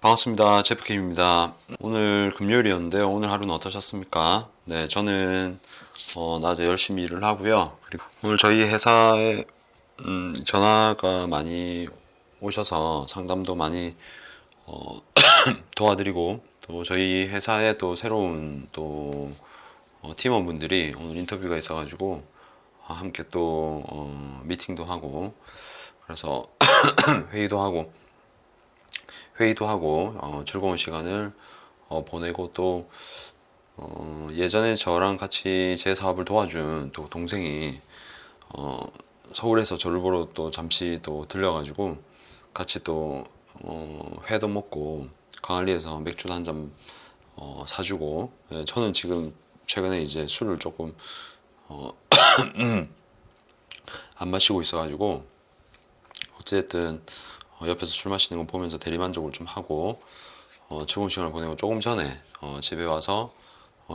반갑습니다. 제프킴입니다. 오늘 금요일이었는데요. 오늘 하루는 어떠셨습니까? 네, 저는 낮에 열심히 일을 하고요. 그리고 오늘 저희 회사에 전화가 많이 오셔서 상담도 많이 도와드리고, 또 저희 회사에 또 새로운 또 팀원분들이 오늘 인터뷰가 있어가지고 함께 또 미팅도 하고, 그래서 회의도 하고 즐거운 시간을 보내고, 또 예전에 저랑 같이 제 사업을 도와준 또 동생이 서울에서 저를 보러 또 잠시 또 들려가지고 같이 또 회도 먹고 강알리에서 맥주 한 잔 사주고. 저는 지금 최근에 이제 술을 조금 안 마시고 있어가지고 어쨌든 옆에서 술 마시는 거 보면서 대리만족을 좀 하고 즐거운 시간을 보내고, 조금 전에 집에 와서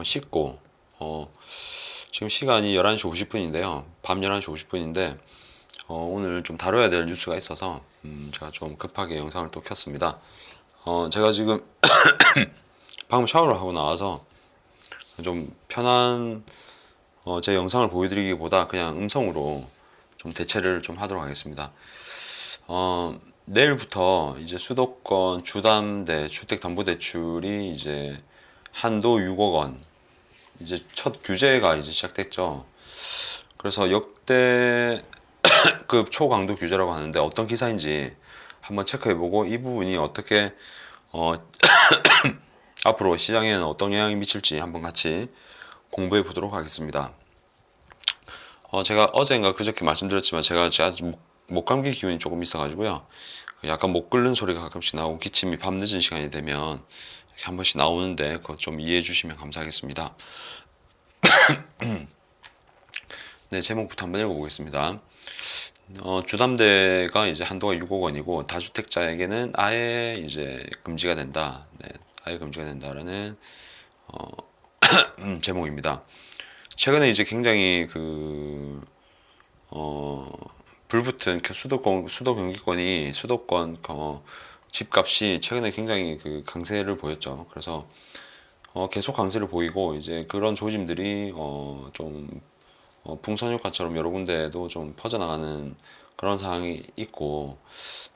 씻고, 지금 시간이 11시 50분인데요. 밤 11시 50분인데 오늘 좀 다뤄야 될 뉴스가 있어서 제가 좀 급하게 영상을 또 켰습니다. 제가 지금 방금 샤워를 하고 나와서 좀 편한 제 영상을 보여드리기보다 그냥 음성으로 좀 대체를 좀 하도록 하겠습니다. 내일부터 이제 수도권 주담대 주택담보대출이 이제 한도 6억 원, 이제 첫 규제가 이제 시작됐죠. 그래서 역대급 초강도 규제라고 하는데, 어떤 기사인지 한번 체크해보고 이 부분이 어떻게 앞으로 시장에는 어떤 영향이 미칠지 한번 같이 공부해 보도록 하겠습니다. 제가 어젠가 그저께 말씀드렸지만 제가 목감기 기운이 조금 있어가지고요. 약간 목 끓는 소리가 가끔씩 나오고 기침이 밤 늦은 시간이 되면 이렇게 한 번씩 나오는데 그거 좀 이해해 주시면 감사하겠습니다. 네, 제목부터 한번 읽어보겠습니다. 주담대가 이제 한도가 6억 원이고 다주택자에게는 아예 이제 금지가 된다. 네, 아예 금지가 된다라는 제목입니다. 최근에 이제 굉장히 불붙은 수도 경기권이 수도권 집값이 최근에 굉장히 강세를 보였죠. 그래서 계속 강세를 보이고, 이제 그런 조짐들이 좀 풍선 효과처럼 여러 군데에도 좀 퍼져나가는 그런 상황이 있고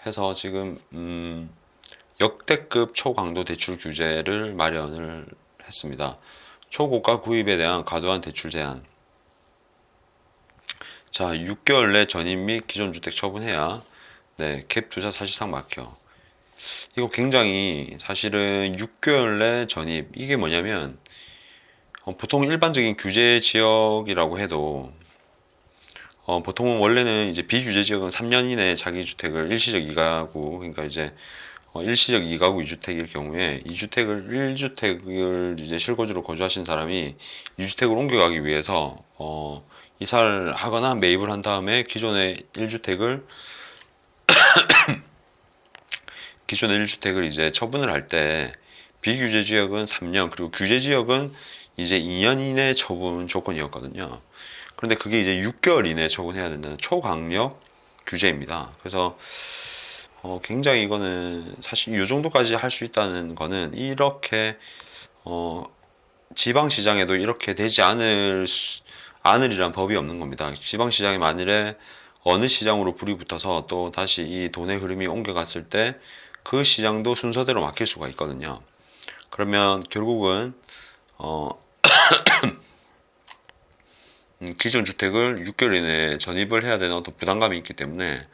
해서 지금 역대급 초강도 대출 규제를 마련을 했습니다. 초고가 구입에 대한 과도한 대출 제한. 자, 6개월 내 전입 및 기존 주택 처분해야 캡 투자 사실상 막혀. 이거 굉장히 사실은 6개월 내 전입, 이게 뭐냐면 보통 일반적인 규제 지역이라고 해도 보통은 원래는 이제 비규제 지역은 3년 이내에 자기 주택을 일시적 2가구, 그러니까 이제 일시적 2가구 2주택일 경우에 1주택을 이제 실거주로 거주하신 사람이 2주택을 옮겨가기 위해서 이사를 하거나 매입을 한 다음에 기존의 1주택을 이제 처분을 할 때 비규제 지역은 3년, 그리고 규제 지역은 이제 2년 이내 처분 조건이었거든요. 그런데 그게 이제 6개월 이내에 처분해야 된다는 초강력 규제입니다. 그래서 굉장히 이거는 사실 이 정도까지 할 수 있다는 거는 이렇게 지방시장에도 이렇게 되지 않으리란 법이 없는 겁니다. 지방시장에 만일에 어느 시장으로 불이 붙어서 또 다시 이 돈의 흐름이 옮겨갔을 때 그 시장도 순서대로 막힐 수가 있거든요. 그러면 결국은 기존 주택을 6개월 이내에 전입을 해야 되는 어떤 부담감이 있기 때문에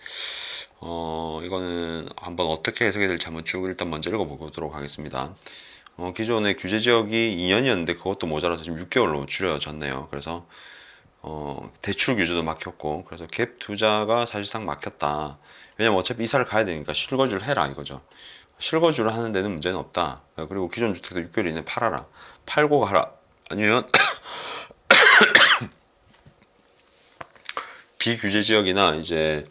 이거는 한번 어떻게 해석이 될지 한번 쭉 일단 먼저 읽어보도록 하겠습니다. 기존의 규제 지역이 2년이었는데 그것도 모자라서 지금 6개월로 줄여졌네요. 그래서 대출 규제도 막혔고, 그래서 갭 투자가 사실상 막혔다. 왜냐면 어차피 이사를 가야 되니까 실거주를 해라 이거죠. 실거주를 하는 데는 문제는 없다. 그리고 기존 주택도 6개월 이내에 팔아라. 팔고 가라. 아니면 비규제 지역이나 이제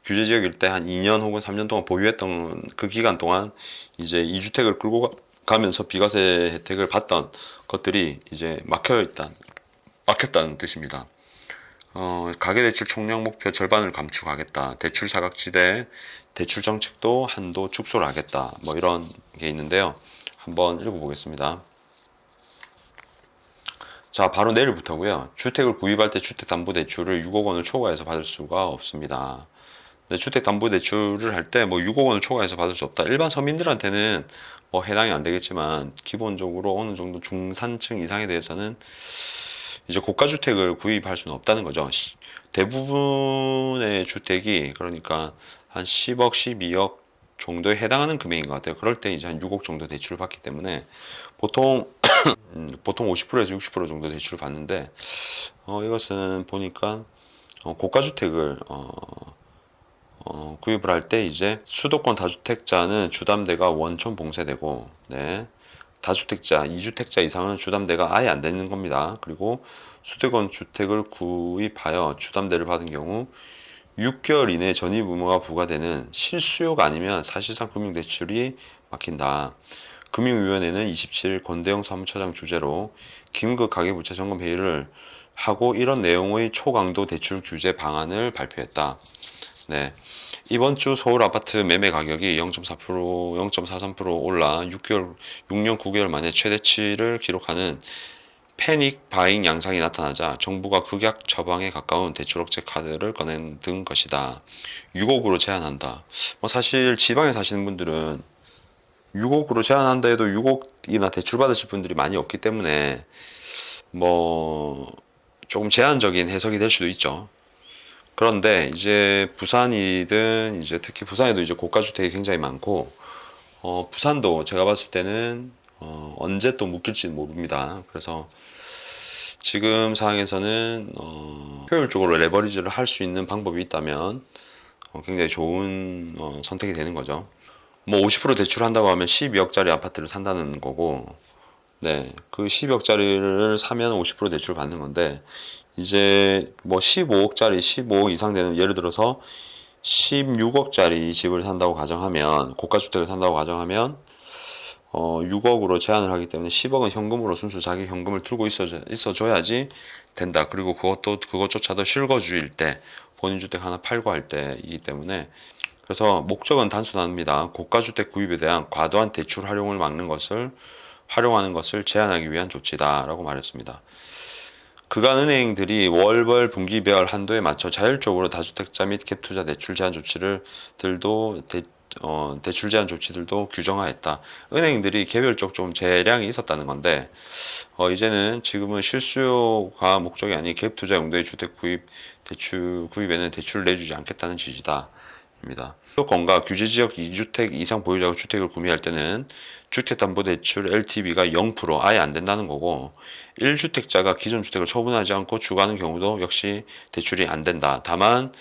규제 지역일 때 한 2년 혹은 3년 동안 보유했던 그 기간 동안 이제 2주택을 끌고 가면서 비과세 혜택을 받던 것들이 이제 막혔다는 뜻입니다. 가계대출 총량 목표 절반을 감축하겠다. 대출 사각지대 대출 정책도 한도 축소를 하겠다. 뭐 이런 게 있는데요. 한번 읽어보겠습니다. 자, 바로 내일부터고요. 주택을 구입할 때 주택담보대출을 6억 원을 초과해서 받을 수가 없습니다. 네, 주택담보대출을 할 때 뭐 6억 원을 초과해서 받을 수 없다. 일반 서민들한테는 뭐 해당이 안 되겠지만 기본적으로 어느 정도 중산층 이상에 대해서는 이제 고가주택을 구입할 수는 없다는 거죠. 대부분의 주택이 그러니까 한 10억, 12억 정도에 해당하는 금액인 것 같아요. 그럴 때 이제 한 6억 정도 대출을 받기 때문에 보통 50%에서 60% 정도 대출을 받는데 이것은 보니까 고가주택을 구입을 할 때 이제 수도권 다주택자는 주담대가 원촌 봉쇄되고, 네, 다주택자, 2주택자 이상은 주담대가 아예 안 되는 겁니다. 그리고 수도권 주택을 구입하여 주담대를 받은 경우 6개월 이내 전입 의무가 부과되는 실수요가 아니면 사실상 금융대출이 막힌다. 금융위원회는 27일 권대영 사무처장 주재로 긴급 가계부채 점검 회의를 하고 이런 내용의 초강도 대출 규제 방안을 발표했다. 네. 이번 주 서울 아파트 매매 가격이 0.4%, 0.43% 올라 6년 9개월 만에 최대치를 기록하는 패닉 바잉 양상이 나타나자 정부가 극약 처방에 가까운 대출 억제 카드를 꺼낸 등 것이다. 6억으로 제한한다. 뭐 사실 지방에 사시는 분들은 6억으로 제한한다 해도 6억이나 대출 받으실 분들이 많이 없기 때문에 뭐 조금 제한적인 해석이 될 수도 있죠. 그런데 이제 부산이든 이제 특히 부산에도 이제 고가 주택이 굉장히 많고 부산도 제가 봤을 때는 언제 또 묶일지는 모릅니다. 그래서 지금 상황에서는 효율적으로 레버리지를 할 수 있는 방법이 있다면 굉장히 좋은 선택이 되는 거죠. 뭐 50% 대출한다고 하면 12억짜리 아파트를 산다는 거고, 네, 그 12억짜리를 사면 50% 대출 받는 건데, 이제 뭐 15억짜리, 15억 이상 되는, 예를 들어서 16억짜리 집을 산다고 가정하면, 고가주택을 산다고 가정하면 6억으로 제한을 하기 때문에 10억은 현금으로 순수 자기 현금을 들고 있어줘야지 된다. 그리고 그것조차도 실거주일 때, 본인 주택 하나 팔고 할 때이기 때문에, 그래서 목적은 단순합니다. 고가주택 구입에 대한 과도한 대출 활용하는 것을 제한하기 위한 조치다라고 말했습니다. 그간 은행들이 월별 분기별 한도에 맞춰 자율적으로 다주택자 및 갭투자 대출 제한 대출 제한 조치들도 규정하였다. 은행들이 개별적 좀 제량이 있었다는 건데 지금은 실수요가 목적이 아닌 갭투자 용도의 주택 구입에는 대출을 내주지 않겠다는 취지다입니다. 수도권과 규제지역 2주택 이상 보유자가 주택을 구매할 때는 주택담보대출 LTV가 0% 아예 안 된다는 거고, 1주택자가 기존 주택을 처분하지 않고 주거하는 경우도 역시 대출이 안 된다. 다만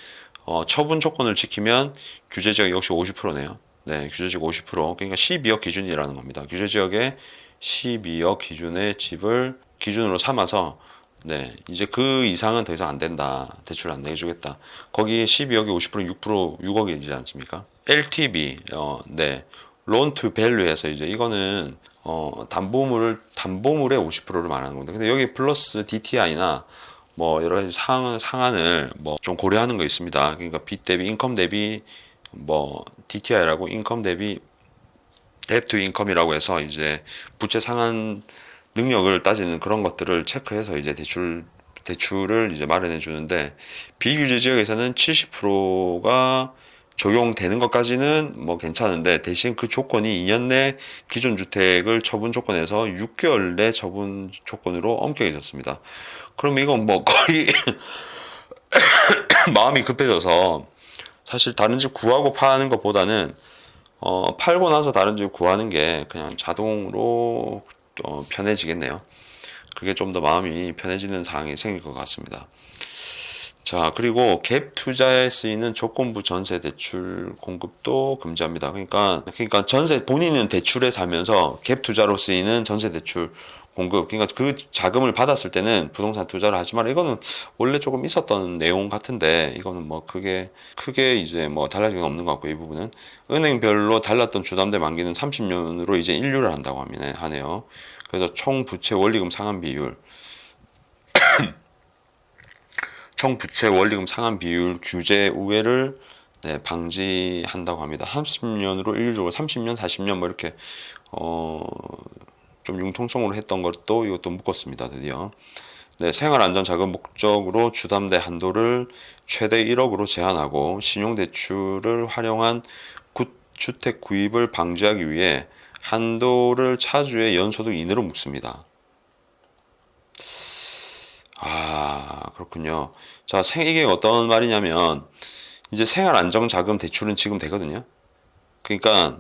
처분 조건을 지키면 규제지역 역시 50%네요. 네, 규제지역 50%. 그러니까 12억 기준이라는 겁니다. 규제지역에 12억 기준의 집을 기준으로 삼아서 네, 이제 그 이상은 더 이상 안 된다. 대출 안 내주겠다. 거기 12억이 50% 6억이지 않습니까? LTV, 네, loan to value에서 이제 이거는 담보물의 50%를 말하는 건데, 근데 여기 플러스 DTI나 뭐 여러 가지 상한을 뭐 좀 고려하는 거 있습니다. 그러니까 빚 대비 인컴 대비 뭐 DTI라고 인컴 대비 debt to income이라고 해서 이제 부채 상한 능력을 따지는 그런 것들을 체크해서 이제 대출을 이제 마련해 주는데, 비규제 지역에서는 70%가 적용되는 것까지는 뭐 괜찮은데, 대신 그 조건이 2년 내 기존 주택을 처분 조건에서 6개월 내 처분 조건으로 엄격해졌습니다. 그럼 이건 뭐 거의 마음이 급해져서 사실 다른 집 구하고 파는 것보다는 팔고 나서 다른 집 구하는 게 그냥 자동으로 편해지겠네요. 그게 좀 더 마음이 편해지는 상황이 생길 것 같습니다. 자, 그리고 갭 투자에 쓰이는 조건부 전세 대출 공급도 금지합니다. 그러니까 본인은 대출에 살면서 갭 투자로 쓰이는 전세 대출 공급, 그러니까 그 자금을 받았을 때는 부동산 투자를 하지만, 이거는 원래 조금 있었던 내용 같은데, 이거는 뭐 크게 이제 뭐 달라진 건 없는 것 같고, 이 부분은 은행별로 달랐던 주담대 만기는 30년으로 이제 인류를 한다고 하네요. 그래서 총 부채 원리금 상환 비율 규제 우회를 네, 방지한다고 합니다. 30년으로 일률적으로 30년, 40년 뭐 이렇게 좀 융통성으로 했던 것도 이것도 묶었습니다. 드디어. 네, 생활안전자금 목적으로 주담대 한도를 최대 1억으로 제한하고 신용대출을 활용한 주택 구입을 방지하기 위해 한도를 차주의 연소득 이내로 묶습니다. 그렇군요. 자, 이게 어떤 말이냐면 이제 생활안정자금 대출은 지금 되거든요. 그러니까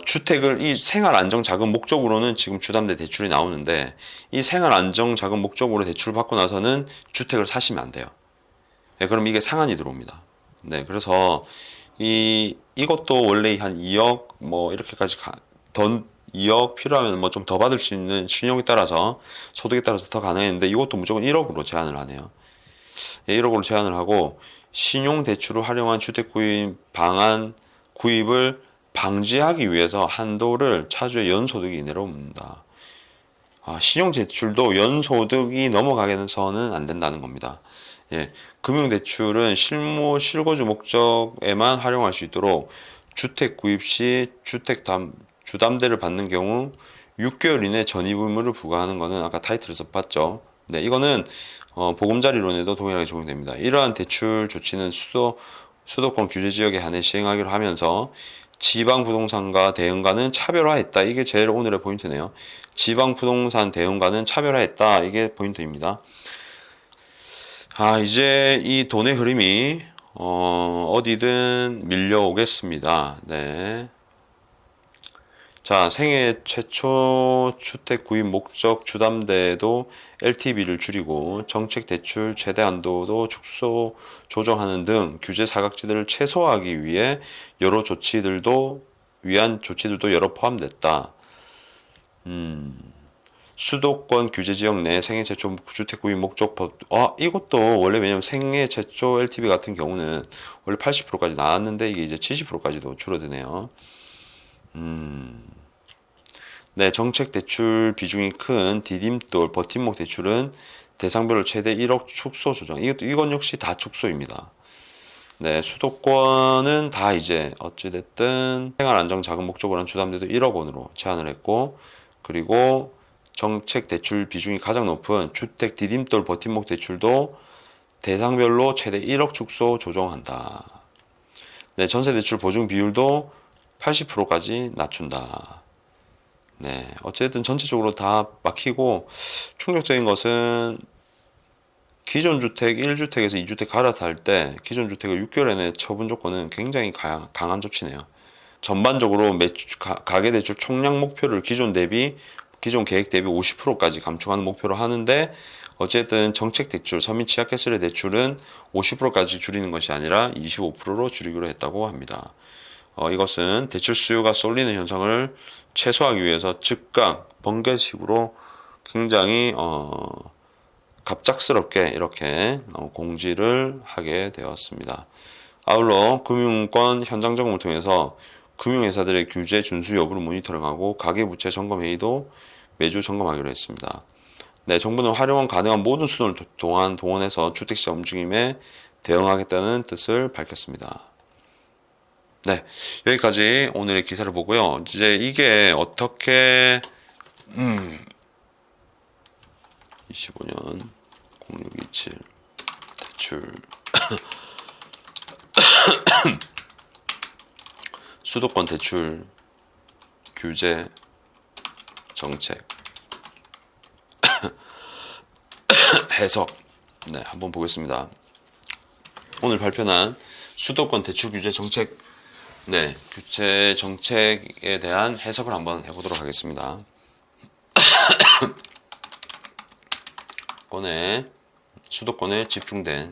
주택을 이 생활안정자금 목적으로는 지금 주담대 대출이 나오는데 이 생활안정자금 목적으로 대출을 받고 나서는 주택을 사시면 안 돼요. 네, 그럼 이게 상한이 들어옵니다. 네, 그래서 이것도 원래 한 2억 뭐 이렇게까지 더 2억 필요하면 뭐 좀 더 받을 수 있는 신용에 따라서 소득에 따라서 더 가능했는데 이것도 무조건 1억으로 제한을 하네요. 예, 1억으로 제한을 하고 신용 대출을 활용한 주택 구입 방안 구입을 방지하기 위해서 한도를 차주의 연소득 이내로 묻는다. 신용 대출도 연소득이 넘어가서는 안 된다는 겁니다. 예, 금융대출은 실거주 목적에만 활용할 수 있도록 주택 구입 시 주담대를 받는 경우 6개월 이내 전입 의무를 부과하는 것은 아까 타이틀에서 봤죠. 네, 이거는 보금자리론에도 동일하게 적용됩니다. 이러한 대출 조치는 수도권 규제 지역에 한해 시행하기로 하면서 지방 부동산과 대형가는 차별화했다. 이게 제일 오늘의 포인트네요. 지방 부동산 대형가는 차별화했다. 이게 포인트입니다. 이제 이 돈의 흐름이 어디든 밀려오겠습니다. 네. 자, 생애 최초 주택 구입 목적 주담대도 LTV를 줄이고 정책 대출 최대 한도도 축소 조정하는 등 규제 사각지대를 최소화하기 위해 위한 조치들도 여러 포함됐다. 수도권 규제 지역 내 생애 최초 주택 구입 목적법. 이것도 원래 왜냐면 생애 최초 LTV 같은 경우는 원래 80%까지 나왔는데 이게 이제 70%까지도 줄어드네요. 네, 정책 대출 비중이 큰 디딤돌 버팀목 대출은 대상별로 최대 1억 축소 조정. 이건 역시 다 축소입니다. 네, 수도권은 다 이제 어찌됐든 생활안정자금 목적으로 한 주담대도 1억 원으로 제한을 했고, 그리고 정책 대출 비중이 가장 높은 주택 디딤돌 버팀목 대출도 대상별로 최대 1억 축소 조정한다. 네, 전세 대출 보증 비율도 80%까지 낮춘다. 네, 어쨌든 전체적으로 다 막히고 충격적인 것은 기존 주택 1주택에서 2주택 갈아탈 때 기존 주택을 6개월 이내 처분 조건은 굉장히 강한 조치네요. 전반적으로 가계대출 총량 목표를 기존 계획 대비 50%까지 감축하는 목표로 하는데 어쨌든 정책 대출, 서민 취약계층의 대출은 50%까지 줄이는 것이 아니라 25%로 줄이기로 했다고 합니다. 이것은 대출 수요가 쏠리는 현상을 최소화하기 위해서 즉각 번개식으로 굉장히 갑작스럽게 이렇게 공지를 하게 되었습니다. 아울러 금융권 현장 점검을 통해서 금융회사들의 규제 준수 여부를 모니터링하고 가계부채 점검 회의도 매주 점검하기로 했습니다. 네, 정부는 활용은 가능한 모든 수단을 동원해서 주택시장 움직임에 대응하겠다는 뜻을 밝혔습니다. 네, 여기까지 오늘의 기사를 보고요. 이제 이게 어떻게 25년 0627 대출 수도권 대출 규제 정책 해석. 네, 한번 보겠습니다. 오늘 발표한 수도권 대출 규제 정책, 네, 규제 정책에 대한 해석을 한번 해보도록 하겠습니다. 수도권에 집중된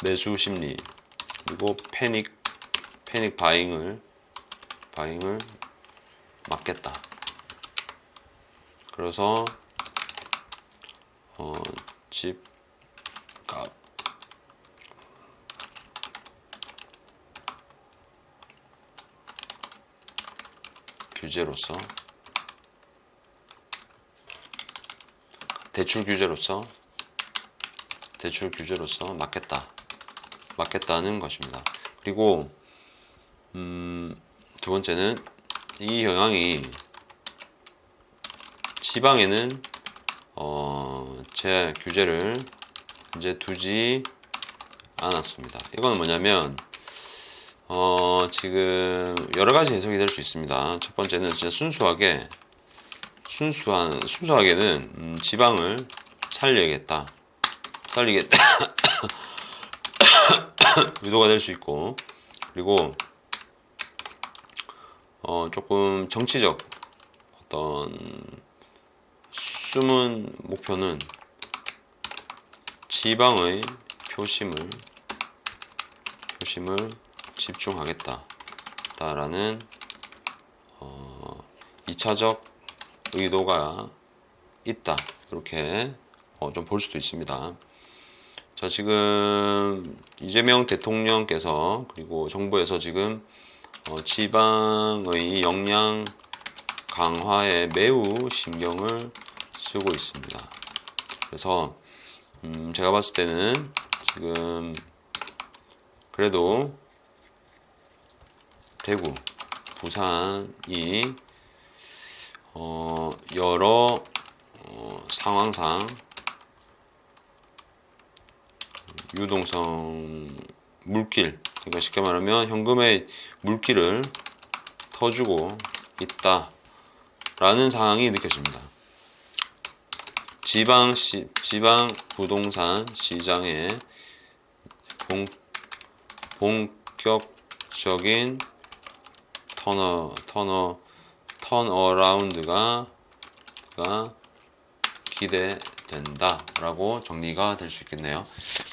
매수 심리 그리고 패닉 바잉을 막겠다. 그래서 집값 규제로서 대출 규제로서 대출 규제로서 맞겠다는 것입니다. 그리고 두 번째는 이 영향이 지방에는 제 규제를 이제 두지 않았습니다. 이거는 뭐냐면 지금 여러 가지 해석이 될 수 있습니다. 첫 번째는 진짜 순수하게는 지방을 살리겠다 의도가 될 수 있고, 그리고 조금 정치적 어떤 숨은 목표는 지방의 표심을 집중하겠다라는 2차적 의도가 있다, 이렇게 좀 볼 수도 있습니다. 자, 지금 이재명 대통령께서 그리고 정부에서 지금 지방의 역량 강화에 매우 신경을 쓰고 있습니다. 그래서 제가 봤을 때는 지금 그래도 대구, 부산이 여러 상황상 유동성 물길, 그러니까 쉽게 말하면 현금의 물길을 터주고 있다라는 상황이 느껴집니다. 지방 부동산 시장의 본격적인 턴어라운드가 기대된다라고 정리가 될 수 있겠네요.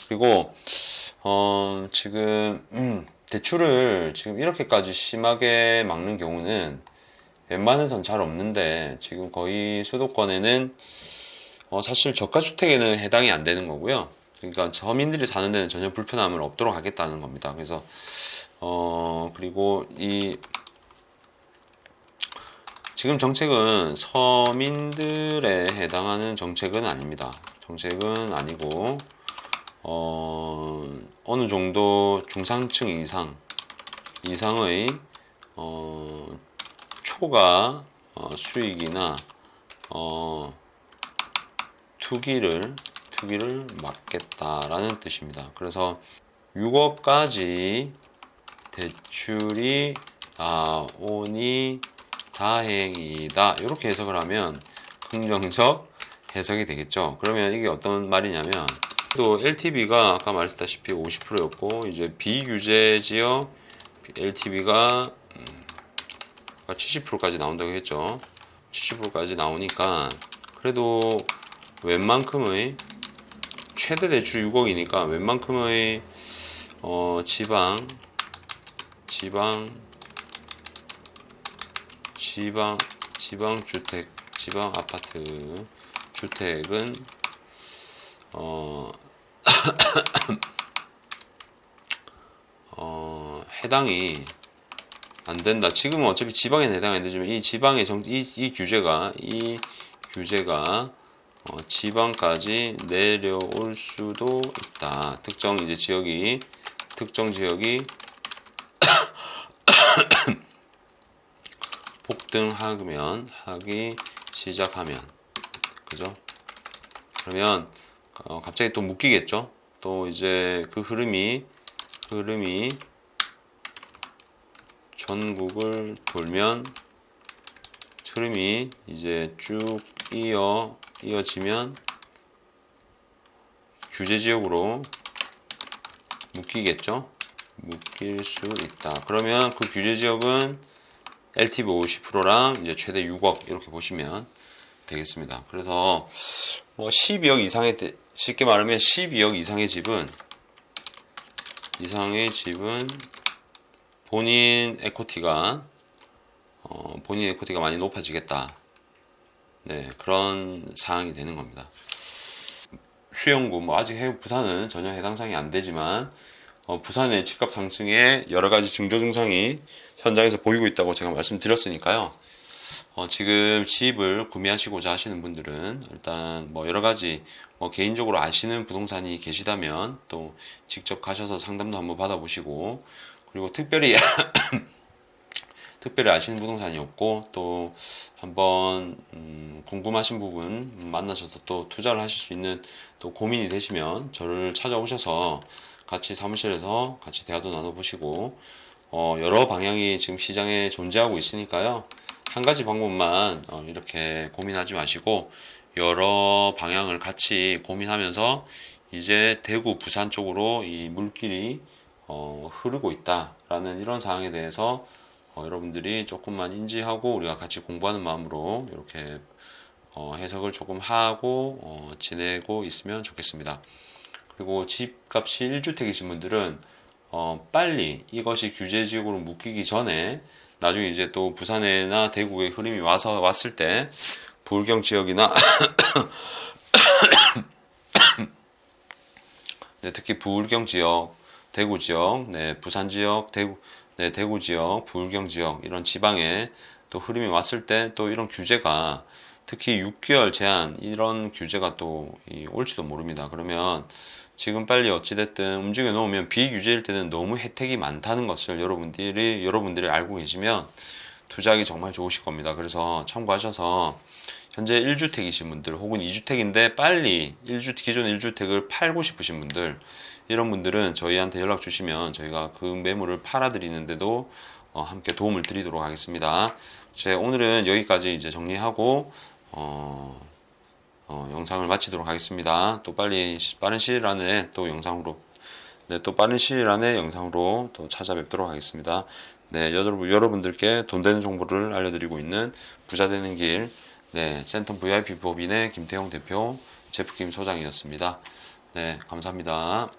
그리고 지금 대출을 지금 이렇게까지 심하게 막는 경우는 웬만해선 잘 없는데, 지금 거의 수도권에는 사실 저가주택에는 해당이 안 되는 거고요. 그러니까 서민들이 사는 데는 전혀 불편함을 없도록 하겠다는 겁니다. 그래서 그리고 지금 정책은 서민들에 해당하는 정책은 아닙니다. 정책은 아니고 어느 정도 중산층 이상의 초과 수익이나 투기를 막겠다라는 뜻입니다. 그래서 6억까지 대출이 나오니 다행이다, 이렇게 해석을 하면 긍정적 해석이 되겠죠. 그러면 이게 어떤 말이냐면, 또 LTV가 아까 말했다시피 50%였고 이제 비규제 지역 LTV가 70%까지 나온다고 했죠. 70%까지 나오니까 그래도 웬만큼의 최대 대출 6억이니까 웬만큼의 지방 주택, 지방 아파트 주택은 해당이 안 된다. 지금은 어차피 지방에는 해당이 안 되지만 이 지방의 이 규제가 지방까지 내려올 수도 있다. 특정 지역이 하기 시작하면, 그죠? 그러면 갑자기 또 묶이겠죠? 또 이제 그 흐름이 전국을 돌면, 흐름이 이제 쭉 이어지면 규제 지역으로 묶이겠죠? 묶일 수 있다. 그러면 그 규제 지역은 LTV 50%랑 이제 최대 6억 이렇게 보시면 되겠습니다. 그래서 뭐 12억 이상의 쉽게 말하면 12억 이상의 집은 본인 에코티가 많이 높아지겠다. 네, 그런 사항이 되는 겁니다. 수영구, 아직 부산은 전혀 해당 사항이 안 되지만 부산의 집값 상승에 여러 가지 징조 증상이 현장에서 보이고 있다고 제가 말씀드렸으니까요. 지금 집을 구매하시고자 하시는 분들은 일단 뭐 여러 가지 뭐 개인적으로 아시는 부동산이 계시다면 또 직접 가셔서 상담도 한번 받아보시고, 그리고 특별히 아시는 부동산이 없고 또 한번 궁금하신 부분 만나셔서 또 투자를 하실 수 있는 또 고민이 되시면 저를 찾아오셔서 같이 사무실에서 같이 대화도 나눠보시고, 여러 방향이 지금 시장에 존재하고 있으니까요. 한 가지 방법만 이렇게 고민하지 마시고 여러 방향을 같이 고민하면서 이제 대구, 부산 쪽으로 이 물길이 흐르고 있다라는 이런 상황에 대해서 여러분들이 조금만 인지하고 우리가 같이 공부하는 마음으로 이렇게 해석을 조금 하고 지내고 있으면 좋겠습니다. 그리고 집값이 1주택이신 분들은 빨리 이것이 규제지역으로 묶이기 전에 나중에 이제 또 부산에나 대구에 흐름이 왔을 때 부울경 지역이나 네, 특히 부울경 지역, 대구 지역, 네, 부산 지역, 대구 지역, 부울경 지역 이런 지방에 또 흐름이 왔을 때 또 이런 규제가 특히 6개월 제한 이런 규제가 또 올지도 모릅니다. 그러면 지금 빨리 어찌됐든 움직여 놓으면 비규제일 때는 너무 혜택이 많다는 것을 여러분들이 알고 계시면 투자하기 정말 좋으실 겁니다. 그래서 참고하셔서 현재 1주택이신 분들 혹은 2주택인데 빨리 기존 1주택을 팔고 싶으신 분들, 이런 분들은 저희한테 연락 주시면 저희가 그 매물을 팔아 드리는데도 함께 도움을 드리도록 하겠습니다. 오늘은 여기까지 이제 정리하고 영상을 마치도록 하겠습니다. 또 빠른 시일 안에 또 영상으로 또 찾아뵙도록 하겠습니다. 네, 여러분들께 돈 되는 정보를 알려드리고 있는 부자 되는 길, 네, 센텀 VIP 법인의 김태형 대표, 제프김 소장이었습니다. 네, 감사합니다.